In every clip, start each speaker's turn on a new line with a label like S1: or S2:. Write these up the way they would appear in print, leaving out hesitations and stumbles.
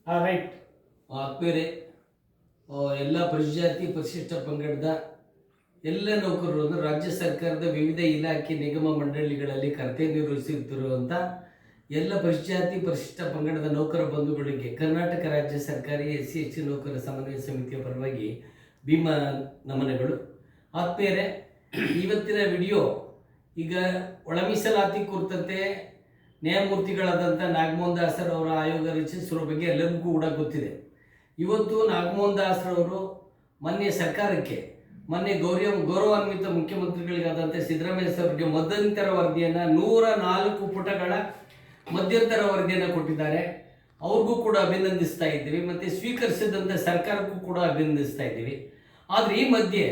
S1: Right.
S2: ಆತ್ಮೀಯರೇ, ಎಲ್ಲ ಪರಿಜಾತಿ ಪರಿಶಿಷ್ಟ ಪಂಗಡದ ಎಲ್ಲ ನೌಕರರು ರಾಜ್ಯ ಸರ್ಕಾರದ ವಿವಿಧ ಇಲಾಖೆ ನಿಗಮ ಮಂಡಳಿಗಳಲ್ಲಿ ಕರ್ತವ್ಯ ನಿರ್ವಹಿಸುತ್ತಿರುವಂಥ ಎಲ್ಲ ಪರಿಜಾತಿ ಪರಿಶಿಷ್ಟ ಪಂಗಡದ ನೌಕರ ಬಂಧುಗಳಿಗೆ ಕರ್ನಾಟಕ ರಾಜ್ಯ ಸರ್ಕಾರಿ SC/ST ನೌಕರ ಸಮನ್ವಯ ಸಮಿತಿಯ ಪರವಾಗಿ ಭೀಮ ನಮನಗಳು. ಆತ್ಮೀಯರೇ, ಇವತ್ತಿನ ವಿಡಿಯೋ ಈಗ ಒಳ ಮೀಸಲಾತಿ ಕುರಿತಂತೆ ನ್ಯಾಯಮೂರ್ತಿಗಳಾದಂಥ ನಾಗಮೋಹನ್ ದಾಸರವರ ಆಯೋಗ ರಚಿಸಿರುವ ಬಗ್ಗೆ ಎಲ್ಲರಿಗೂ ಕೂಡ ಗೊತ್ತಿದೆ. ಇವತ್ತು ನಾಗಮೋಹನ್ ದಾಸರವರು ಮೊನ್ನೆ ಸರ್ಕಾರಕ್ಕೆ ಗೌರವಾನ್ವಿತ ಮುಖ್ಯಮಂತ್ರಿಗಳಿಗಾದಂಥ ಸಿದ್ದರಾಮಯ್ಯ ಅವರಿಗೆ ಮಧ್ಯಂತರ ವರದಿಯನ್ನು 104 ಪುಟಗಳ ಮಧ್ಯಂತರ ವರದಿಯನ್ನು ಕೊಟ್ಟಿದ್ದಾರೆ. ಅವ್ರಿಗೂ ಕೂಡ ಅಭಿನಂದಿಸ್ತಾ ಇದ್ದೀವಿ ಮತ್ತು ಸ್ವೀಕರಿಸಿದಂಥ ಸರ್ಕಾರಕ್ಕೂ ಕೂಡ ಅಭಿನಂದಿಸ್ತಾ ಇದ್ದೀವಿ. ಆದರೆ ಈ ಮಧ್ಯೆ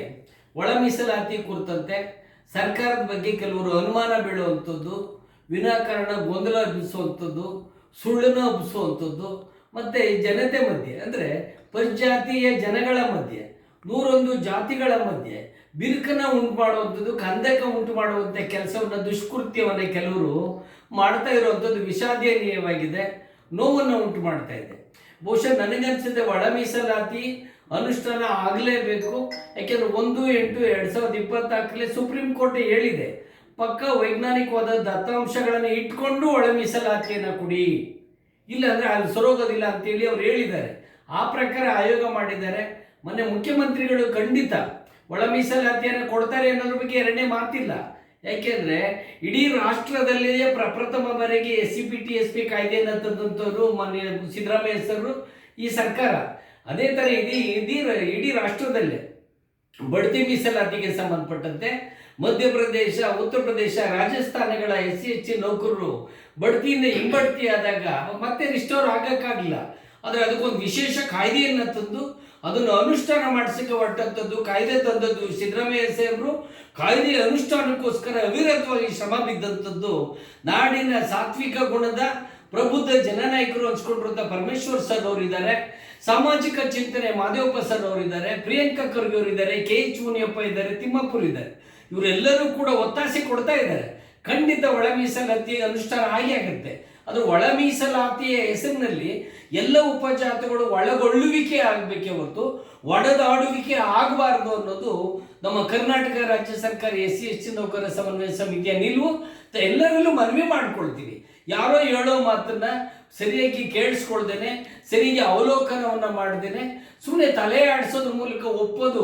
S2: ಒಳ ಮೀಸಲಾತಿ ಕುರಿತಂತೆ ಸರ್ಕಾರದ ಬಗ್ಗೆ ಕೆಲವರು ಅನುಮಾನ ಬೀಳುವಂಥದ್ದು, ವಿನಾಕಾರಣ ಗೊಂದಲ ಹಬ್ಬಿಸುವಂಥದ್ದು, ಸುಳ್ಳನ್ನು ಹಬ್ಬಿಸುವಂಥದ್ದು ಮತ್ತು ಜನತೆ ಮಧ್ಯೆ ಅಂದರೆ ಪರಿಜಾತಿಯ ಜನಗಳ ಮಧ್ಯೆ 101 ಜಾತಿಗಳ ಮಧ್ಯೆ ಬಿರುಕನ್ನು ಉಂಟು ಮಾಡುವಂಥದ್ದು, ಕಂದಕ ಉಂಟು ಮಾಡುವಂಥ ಕೆಲಸವನ್ನು, ದುಷ್ಕೃತ್ಯವನ್ನು ಕೆಲವರು ಮಾಡ್ತಾ ಇರುವಂಥದ್ದು ವಿಷಾದನೀಯವಾಗಿದೆ, ನೋವನ್ನು ಉಂಟು ಮಾಡ್ತಾ ಇದೆ. ಬಹುಶಃ ನನಗನ್ಸಿದೆ ಒಳ ಮೀಸಲಾತಿ ಅನುಷ್ಠಾನ ಆಗಲೇಬೇಕು. ಯಾಕೆಂದರೆ 1/8/2024 ಸುಪ್ರೀಂ ಕೋರ್ಟ್ ಹೇಳಿದೆ, ಪಕ್ಕ ವೈಜ್ಞಾನಿಕವಾದ ದತ್ತಾಂಶಗಳನ್ನು ಇಟ್ಕೊಂಡು ಒಳ ಮೀಸಲಾತಿಯನ್ನು ಕೊಡಿ, ಇಲ್ಲಾಂದರೆ ಅಲ್ಲಿ ಸರೋಗೋದಿಲ್ಲ ಅಂತೇಳಿ ಅವ್ರು ಹೇಳಿದ್ದಾರೆ. ಆ ಪ್ರಕಾರ ಆಯೋಗ ಮಾಡಿದ್ದಾರೆ. ಮೊನ್ನೆ ಮುಖ್ಯಮಂತ್ರಿಗಳು ಖಂಡಿತ ಒಳ ಮೀಸಲಾತಿಯನ್ನು ಕೊಡ್ತಾರೆ ಅನ್ನೋದ್ರ ಬಗ್ಗೆ ಎರಡನೇ ಮಾತಿಲ್ಲ. ಯಾಕೆಂದರೆ ಇಡೀ ರಾಷ್ಟ್ರದಲ್ಲಿಯೇ ಪ್ರಪ್ರಥಮ ಬಾರಿಗೆ SC/ST ಕಾಯ್ದೆಯನ್ನು ತಂದಂಥವ್ರು ಮೊನ್ನೆ ಸಿದ್ದರಾಮಯ್ಯ ಸರ್, ಈ ಸರ್ಕಾರ. ಅದೇ ಥರ ಇಡೀ ರಾಷ್ಟ್ರದಲ್ಲೇ ಬಡ್ತಿ ಮೀಸಲಾತಿಗೆ ಸಂಬಂಧಪಟ್ಟಂತೆ ಮಧ್ಯಪ್ರದೇಶ, ಉತ್ತರ ಪ್ರದೇಶ, ರಾಜಸ್ಥಾನಗಳ SC/ST ನೌಕರರು ಬಡ್ತಿಯಿಂದ ಹಿಂಬಡ್ತಿ ಆದಾಗ ಮತ್ತೆ ರಿಸ್ಟೋರ್ ಆಗೋಕ್ಕಾಗಲಿಲ್ಲ. ಆದರೆ ಅದಕ್ಕೊಂದು ವಿಶೇಷ ಕಾಯ್ದೆಯನ್ನು ತಂದು ಅದನ್ನು ಅನುಷ್ಠಾನ ಮಾಡಿಸಕ್ಕೆ ಹೊರಟಂಥದ್ದು, ಕಾಯ್ದೆ ತಂದದ್ದು ಸಿದ್ದರಾಮಯ್ಯ ಸಾಹೇಬರು. ಕಾಯ್ದೆಯ ಅನುಷ್ಠಾನಕ್ಕೋಸ್ಕರ ಅವಿರತವಾಗಿ ಶ್ರಮ ಬಿದ್ದಂಥದ್ದು ನಾಡಿನ ಸಾತ್ವಿಕ ಗುಣದ ಪ್ರಬುದ್ಧ ಜನನಾಯಕರು ಅನ್ಸ್ಕೊಂಡಿರುವಂಥ ಪರಮೇಶ್ವರ್ ಸರ್ ಅವರಿದ್ದಾರೆ, ಸಾಮಾಜಿಕ ಚಿಂತನೆ ಮಾದೇವಪ್ಪ ಸರ್ ಅವರಿದ್ದಾರೆ, ಪ್ರಿಯಾಂಕಾ ಖರ್ಗೆ ಅವರಿದ್ದಾರೆ, KH ಮುನಿಯಪ್ಪ ಇದ್ದಾರೆ, ತಿಮ್ಮಪ್ಪರು ಇದ್ದಾರೆ. ಇವರೆಲ್ಲರೂ ಕೂಡ ಒತ್ತಾಸೆ ಕೊಡ್ತಾ ಇದ್ದಾರೆ. ಖಂಡಿತ ಒಳ ಮೀಸಲಾತಿ ಅನುಷ್ಠಾನ ಆಗುತ್ತೆ. ಅದು ಒಳ ಮೀಸಲಾತಿಯ ಹೆಸರಿನಲ್ಲಿ ಎಲ್ಲ ಉಪಜಾತಿಗಳು ಒಳಗೊಳ್ಳುವಿಕೆ ಆಗಬೇಕೇ ಹೊರತು ಒಡೆದಾಡುವಿಕೆ ಆಗಬಾರದು ಅನ್ನೋದು ನಮ್ಮ ಕರ್ನಾಟಕ ರಾಜ್ಯ ಸರ್ಕಾರ SC/ST ನೌಕರರ ಸಮನ್ವಯ ಸಮಿತಿಯ ನಿಲುವು. ಎಲ್ಲರಲ್ಲೂ ಮನವಿ ಮಾಡ್ಕೊಳ್ತೀವಿ, ಯಾರೋ ಹೇಳೋ ಮಾತನ್ನ ಸರಿಯಾಗಿ ಕೇಳಿಸ್ಕೊಳ್ದೇನೆ, ಸರಿಯಾಗಿ ಅವಲೋಕನವನ್ನು ಮಾಡ್ದೇನೆ ಸುಮ್ಮನೆ ತಲೆ ಆಡಿಸೋದ್ರ ಮೂಲಕ ಒಪ್ಪೋದು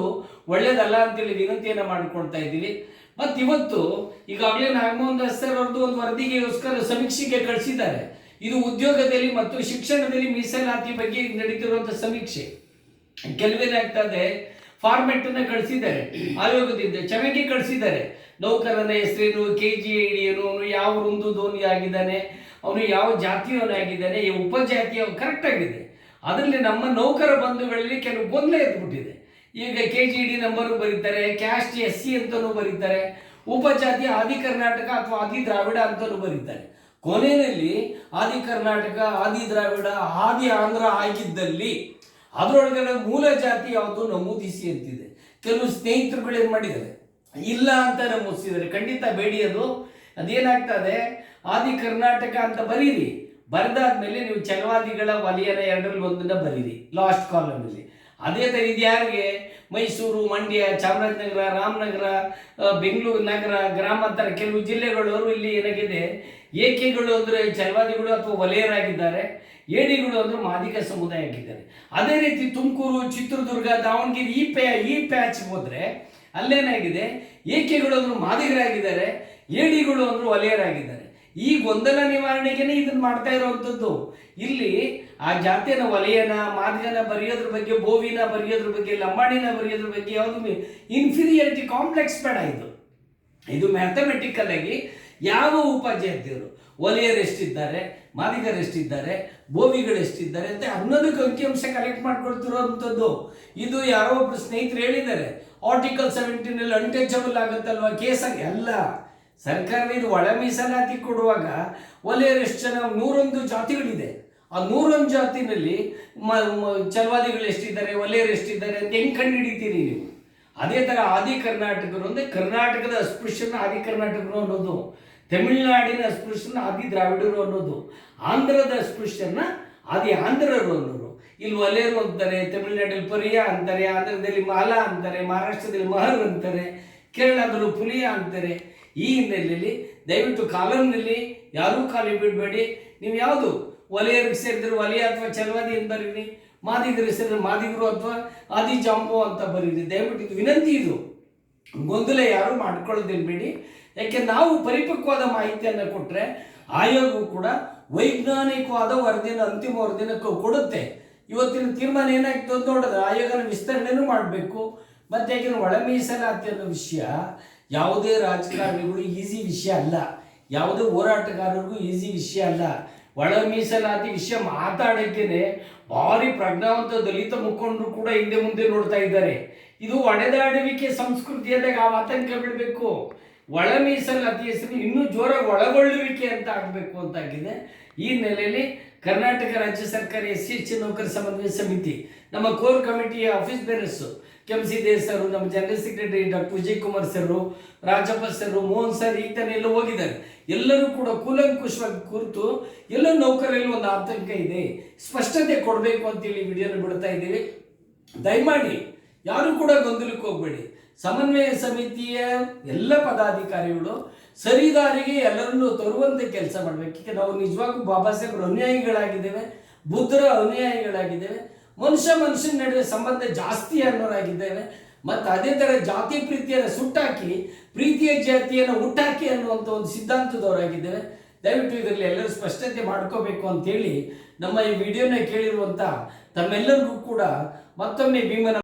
S2: ಒಳ್ಳೇದಲ್ಲ ಅಂತೇಳಿ ವಿನಂತಿಯನ್ನು ಮಾಡ್ಕೊಳ್ತಾ ಇದ್ದೀವಿ. ಮತ್ತು ಇವತ್ತು ಈಗಾಗಲೇ ನಾಗಮೋಹನ್ ದಾಸ್ ಸರ್ ಅವ್ರದ್ದು ಒಂದು ವರದಿಗೆಗೋಸ್ಕರ ಸಮೀಕ್ಷೆಗೆ ಕಳಿಸಿದ್ದಾರೆ. ಇದು ಉದ್ಯೋಗದಲ್ಲಿ ಮತ್ತು ಶಿಕ್ಷಣದಲ್ಲಿ ಮೀಸಲಾತಿ ಬಗ್ಗೆ ನಡೀತಿರುವಂಥ ಸಮೀಕ್ಷೆ. ಕೆಲವೇನಾಗ್ತಾ ಇದೆ, ಫಾರ್ಮೆಟನ್ನು ಕಳಿಸಿದ್ದಾರೆ ಆಯೋಗದಿಂದ, ಚೆನ್ನಾಗಿ ಕಳಿಸಿದ್ದಾರೆ. ನೌಕರನ ಹೆಸರೇನು, KGID ಏನು, ಅವನು ಯಾವ ವೃಂದು ಧೋನಿ ಆಗಿದ್ದಾನೆ, ಅವನು ಯಾವ ಜಾತಿಯವನಾಗಿದ್ದಾನೆ, ಈ ಉಪಜಾತಿಯ ಕರೆಕ್ಟ್ ಆಗಿದೆ. ಅದರಲ್ಲಿ ನಮ್ಮ ನೌಕರ ಬಂಧುಗಳಲ್ಲಿ ಕೆಲವು ಗೊಂದಲ ಎದ್ಬಿಟ್ಟಿದೆ. ಈಗ KGID ನಂಬರು ಬರೀತಾರೆ, ಕ್ಯಾಸ್ಟ್ SC ಅಂತಲೂ ಬರೀತಾರೆ, ಉಪಜಾತಿ ಆದಿ ಕರ್ನಾಟಕ ಅಥವಾ ಆದಿ ದ್ರಾವಿಡ ಅಂತಲೂ ಬರೀತಾರೆ. ಕೊನೆಯಲ್ಲಿ ಆದಿ ಕರ್ನಾಟಕ, ಆದಿ ದ್ರಾವಿಡ, ಆದಿ ಆಂಧ್ರ ಆಗಿದ್ದಲ್ಲಿ ಅದರೊಳಗಡೆ ಮೂಲ ಜಾತಿ ಯಾವುದು ನಮೂದಿಸಿ ಅಂತಿದೆ. ಕೆಲವು ಸ್ನೇಹಿತರುಗಳು ಏನು ಮಾಡಿದ್ದಾರೆ, ಇಲ್ಲ ಅಂತ ನಮೂದಿಸಿದ್ದಾರೆ. ಖಂಡಿತ ಬೇಡಿ. ಅದೇನಾಗ್ತದೆ, ಆದಿ ಕರ್ನಾಟಕ ಅಂತ ಬರೀರಿ, ಬರೆದಾದ್ಮೇಲೆ ನೀವು ಛಲವಾದಿಗಳ ವಲಯನ 2ರಲ್ಲಿ 1 ಬರೀರಿ ಲಾಸ್ಟ್ ಕಾಲಮಲ್ಲಿ. ಅದೇ ಥರ ಇದು ಯಾರಿಗೆ, ಮೈಸೂರು, ಮಂಡ್ಯ, ಚಾಮರಾಜನಗರ, ರಾಮನಗರ, ಬೆಂಗಳೂರು ನಗರ, ಗ್ರಾಮಾಂತರ ಕೆಲವು ಜಿಲ್ಲೆಗಳವರು ಇಲ್ಲಿ ಏನಾಗಿದೆ, ಏಕೆಗಳು ಅಂದರೆ ಛಲವಾದಿಗಳು ಅಥವಾ ವಲಯರಾಗಿದ್ದಾರೆ, ಏಡಿಗಳು ಅಂದರೆ ಮಾದಿಗ ಸಮುದಾಯ ಆಗಿದ್ದಾರೆ. ಅದೇ ರೀತಿ ತುಮಕೂರು, ಚಿತ್ರದುರ್ಗ, ದಾವಣಗೆರೆ ಈ ಪ್ಯಾಚ್ಗೆ ಹೋದರೆ ಅಲ್ಲೇನಾಗಿದೆ, ಏಕೆಗಳು ಅಂದ್ರೆ ಮಾದಿಗರಾಗಿದ್ದಾರೆ, ಏಡಿಗಳು ಅಂದ್ರೆ ವಲಯರಾಗಿದ್ದಾರೆ. ಈ ಗೊಂದಲ ನಿವಾರಣೆಗೆ ಇದನ್ನು ಮಾಡ್ತಾ ಇರುವಂಥದ್ದು. ಇಲ್ಲಿ ಆ ಜಾತಿಯನ ವಲಯನ, ಮಾದಿಗನ ಬರೆಯೋದ್ರ ಬಗ್ಗೆ, ಬೋವಿನ ಬರೆಯೋದ್ರ ಬಗ್ಗೆ, ಲಂಬಾಣಿನ ಬರೆಯೋದ್ರ ಬಗ್ಗೆ ಯಾವುದು ಇನ್ಫೀರಿಯಾರಿಟಿ ಕಾಂಪ್ಲೆಕ್ಸ್ ಬೇಡ. ಇದು ಮ್ಯಾಥಮೆಟಿಕಲ್ ಆಗಿ ಯಾವ ಉಪಜಾತಿಯರು, ವಲಯರೆಷ್ಟಿದ್ದಾರೆ, ಮಾದಿಗರೆಷ್ಟಿದ್ದಾರೆ, ಬೋವಿಗಳೆಷ್ಟಿದ್ದಾರೆ ಅಂತ ಅನ್ನೋದಕ್ಕೆ ಅಂಕಿಅಂಶ ಕಲೆಕ್ಟ್ ಮಾಡ್ಕೊಳ್ತಿರೋವಂಥದ್ದು. ಇದು ಯಾರೋ ಒಬ್ಬರು ಸ್ನೇಹಿತರು ಹೇಳಿದ್ದಾರೆ, ಆರ್ಟಿಕಲ್ 17 ಅನ್ಟಚಬಲ್ ಆಗುತ್ತಲ್ವ ಕೇಸಾಗಿ. ಅಲ್ಲ, ಸರ್ಕಾರ ಇದು ಒಳ ಮೀಸಲಾತಿ ಕೊಡುವಾಗ ವಲಯರೆಷ್ಟು ಜನ, 101 ಜಾತಿಗಳಿದೆ. ಆ 101 ಜಾತಿನಲ್ಲಿ ಛಲವಾದಿಗಳು ಎಷ್ಟಿದ್ದಾರೆ, ವಲಯರು ಎಷ್ಟಿದ್ದಾರೆ ಅಂತ ಹೆಂಗೆ ಕಂಡು ಹಿಡಿತೀರಿ ನೀವು? ಅದೇ ಥರ ಆದಿ ಕರ್ನಾಟಕರು ಅಂದರೆ ಕರ್ನಾಟಕದ ಅಸ್ಪೃಶ್ಯನ ಆದಿ ಕರ್ನಾಟಕರು ಅನ್ನೋದು, ತಮಿಳುನಾಡಿನ ಅಸ್ಪೃಶ್ಯನ ಆದಿ ದ್ರಾವಿಡರು ಅನ್ನೋದು, ಆಂಧ್ರದ ಅಸ್ಪೃಶ್ಯನ ಆದಿ ಆಂಧ್ರರು ಅನ್ನೋರು, ಇಲ್ಲಿ ಒಲೆರು ಅಂತಾರೆ, ತಮಿಳುನಾಡಲ್ಲಿ ಪರಿಯ ಅಂತಾರೆ, ಆಂಧ್ರದಲ್ಲಿ ಮಾಲಾ ಅಂತಾರೆ, ಮಹಾರಾಷ್ಟ್ರದಲ್ಲಿ ಮಹರ್ ಅಂತಾರೆ, ಕೇರಳದಲ್ಲೂ ಪುಲಿಯ ಅಂತಾರೆ. ಈ ಹಿನ್ನೆಲೆಯಲ್ಲಿ ದಯವಿಟ್ಟು ಕಾಲಂನಲ್ಲಿ ಯಾರೂ ಖಾಲಿ ಬಿಡಬೇಡಿ. ನೀವು ಯಾವುದು ಒಲೆಯರಿಗೆ ಸೇರಿದ್ರೆ ಒಲೆಯ ಅಥವಾ ಚಲವಾದಿ ಅಂತ ಬರೀರಿ, ಮಾದಿಗರಿಗೆ ಸೇರಿದ್ರೆ ಮಾದಿಗರು ಅಥವಾ ಆದಿ ಜಾಂಬೋ ಅಂತ ಬರೀರಿ. ದಯವಿಟ್ಟು ಇದು ವಿನಂತಿ, ಇದು ಗೊಂದಲ ಯಾರು ಮಾಡ್ಕೊಳ್ಳೋದಿಲ್ಬೇಡಿ. ಯಾಕೆ ನಾವು ಪರಿಪಕ್ವವಾದ ಮಾಹಿತಿಯನ್ನು ಕೊಟ್ಟರೆ ಆಯೋಗವು ಕೂಡ ವೈಜ್ಞಾನಿಕವಾದ ವರದಿನ ಅಂತಿಮ ವರದಿನ ಕೊಡುತ್ತೆ. ಇವತ್ತಿನ ತೀರ್ಮಾನ ಏನಾಗ್ತದೆ ಅಂತ ನೋಡಿದ್ರೆ ಆಯೋಗನ ವಿಸ್ತರಣೆನೂ ಮಾಡಬೇಕು. ಮತ್ತು ಯಾಕೆಂದ್ರೆ ಒಳ ಮೀಸಲಾತಿ ಅನ್ನೋ ವಿಷಯ ಯಾವುದೇ ರಾಜಕಾರಣಿಗಳು ಈಸಿ ವಿಷಯ ಅಲ್ಲ, ಯಾವುದೇ ಹೋರಾಟಗಾರರಿಗೂ ಈಸಿ ವಿಷಯ ಅಲ್ಲ. ಒಳ ಮೀಸಲಾತಿ ವಿಷಯ ಮಾತಾಡೋಕ್ಕೇನೆ ಭಾರಿ ಪ್ರಜ್ಞಾವಂತ ದಲಿತ ಮುಖಂಡರು ಕೂಡ ಹಿಂದೆ ಮುಂದೆ ನೋಡ್ತಾ ಇದ್ದಾರೆ. ಇದು ಒಡೆದಾಡುವಿಕೆ ಸಂಸ್ಕೃತಿಯಾದಾಗ ಆ ಆತಂಕ ಬಿಡಬೇಕು. ಒಳ ಮೀಸಲಾತಿ ಹೆಸರು ಇನ್ನೂ ಜೋರಾಗಿ ಒಳಗೊಳ್ಳುವಿಕೆ ಅಂತ ಆಗಬೇಕು ಅಂತಾಗಿದೆ. ಈ ನೆಲೆಯಲ್ಲಿ ಕರ್ನಾಟಕ ರಾಜ್ಯ ಸರ್ಕಾರ SC ನೌಕರ ಸಮನ್ವಯ ಸಮಿತಿ, ನಮ್ಮ core ಕಮಿಟಿಯ office bearers ಕೆಂಸಿ Dev sir, ನಮ್ಮ general secretary doctor Vijay Kumar sir, Rajappa sir, Mohan sir ಈ ತನ ಎಲ್ಲ ಹೋಗಿದ್ದಾರೆ. ಎಲ್ಲರೂ ಕೂಡ ಕೂಲಂಕುಷವಾಗಿ ಕುರಿತು ಎಲ್ಲ ನೌಕರಲ್ಲಿ ಒಂದು ಆತಂಕ ಇದೆ, ಸ್ಪಷ್ಟತೆ ಕೊಡಬೇಕು ಅಂತೇಳಿ ವಿಡಿಯೋನ ಬಿಡ್ತಾ ಇದ್ದೀವಿ. ದಯಮಾಡಿ ಯಾರು ಕೂಡ ಗೊಂದಲಕ್ಕೆ ಹೋಗಬೇಡಿ. ಸಮನ್ವಯ ಸಮಿತಿಯ ಎಲ್ಲ ಪದಾಧಿಕಾರಿಗಳು ಸರಿದಾರಿಗೆ ಎಲ್ಲರನ್ನೂ ತರುವಂತೆ ಕೆಲಸ ಮಾಡಬೇಕು. ನಾವು ನಿಜವಾಗೂ ಬಾಬಾ ಸಾಹೇಬ್ರ ಅನುಯಾಯಿಗಳಾಗಿದ್ದೇವೆ, ಬುದ್ಧರ ಅನುಯಾಯಿಗಳಾಗಿದ್ದೇವೆ, ಮನುಷ್ಯನ ನಡುವೆ ಸಂಬಂಧ ಜಾಸ್ತಿ ಅನ್ನೋರಾಗಿದ್ದೇವೆ. ಮತ್ತು ಅದೇ ಥರ ಜಾತಿ ಪ್ರೀತಿಯನ್ನು ಸುಟ್ಟಾಕಿ ಪ್ರೀತಿಯ ಜಾತಿಯನ್ನು ಹುಟ್ಟಾಕಿ ಅನ್ನುವಂಥ ಒಂದು ಸಿದ್ಧಾಂತದವರಾಗಿದ್ದೇವೆ. ದಯವಿಟ್ಟು ಇದರಲ್ಲಿ ಎಲ್ಲರೂ ಸ್ಪಷ್ಟತೆ ಮಾಡ್ಕೋಬೇಕು ಅಂತೇಳಿ ನಮ್ಮ ಈ ವಿಡಿಯೋನ ಕೇಳಿರುವಂಥ ತಮ್ಮೆಲ್ಲರಿಗೂ ಕೂಡ ಮತ್ತೊಮ್ಮೆ ಭೀಮನ